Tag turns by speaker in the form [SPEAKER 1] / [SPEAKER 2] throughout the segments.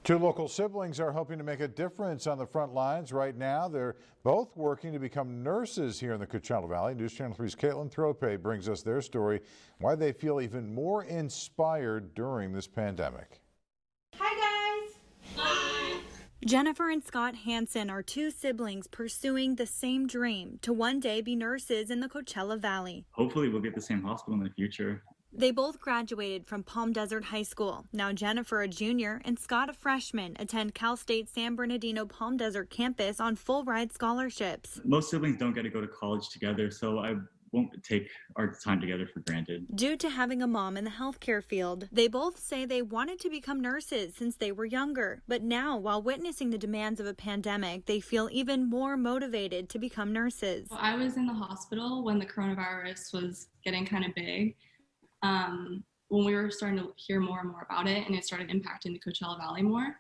[SPEAKER 1] Two local siblings are hoping to make a difference on the front lines right now. They're both working to become nurses here in the Coachella Valley. News Channel 3's Caitlin Thrope brings us their story, why they feel even more inspired during this pandemic.
[SPEAKER 2] Hi, guys. Hi.
[SPEAKER 3] Jennifer and Scott Hansen are two siblings pursuing the same dream to one day be nurses in the Coachella Valley.
[SPEAKER 4] Hopefully we'll get the same hospital in the future.
[SPEAKER 3] They both graduated from Palm Desert High School. Now Jennifer, a junior, and Scott, a freshman, attend Cal State San Bernardino Palm Desert campus on full-ride scholarships.
[SPEAKER 4] Most siblings don't get to go to college together, so I won't take our time together for granted.
[SPEAKER 3] Due to having a mom in the healthcare field, they both say they wanted to become nurses since they were younger. But now, while witnessing the demands of a pandemic, they feel even more motivated to become nurses.
[SPEAKER 2] I was in the hospital when the coronavirus was getting kind of big. When we were starting to hear more and more about it, and it started impacting the Coachella Valley more.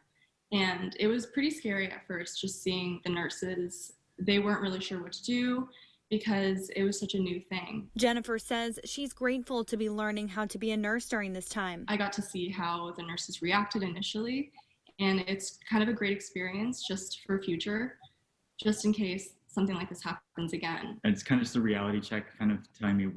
[SPEAKER 2] And it was pretty scary at first, just seeing the nurses. They weren't really sure what to do because it was such a new thing.
[SPEAKER 3] Jennifer says she's grateful to be learning how to be a nurse during this time.
[SPEAKER 2] I got to see how the nurses reacted initially, and it's kind of a great experience just for future, just in case something like this happens again.
[SPEAKER 4] And it's kind of just a reality check, kind of telling me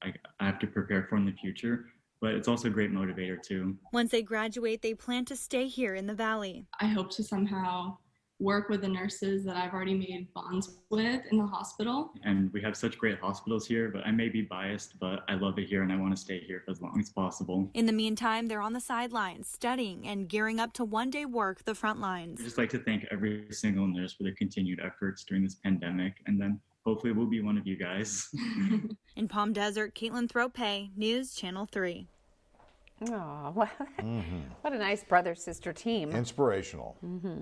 [SPEAKER 4] I have to prepare for in the future, but it's also a great motivator too.
[SPEAKER 3] Once they graduate, they plan to stay here in the Valley.
[SPEAKER 2] I hope to somehow work with the nurses that I've already made bonds with in the hospital.
[SPEAKER 4] And we have such great hospitals here, but I may be biased, but I love it here and I want to stay here for as long as possible.
[SPEAKER 3] In the meantime, they're on the sidelines, studying and gearing up to one day work the front lines.
[SPEAKER 4] I'd just like to thank every single nurse for their continued efforts during this pandemic, and then hopefully we'll be one of you guys.
[SPEAKER 3] In Palm Desert, Caitlin Thrope, News Channel 3.
[SPEAKER 5] Oh, what a nice brother-sister team.
[SPEAKER 1] Inspirational.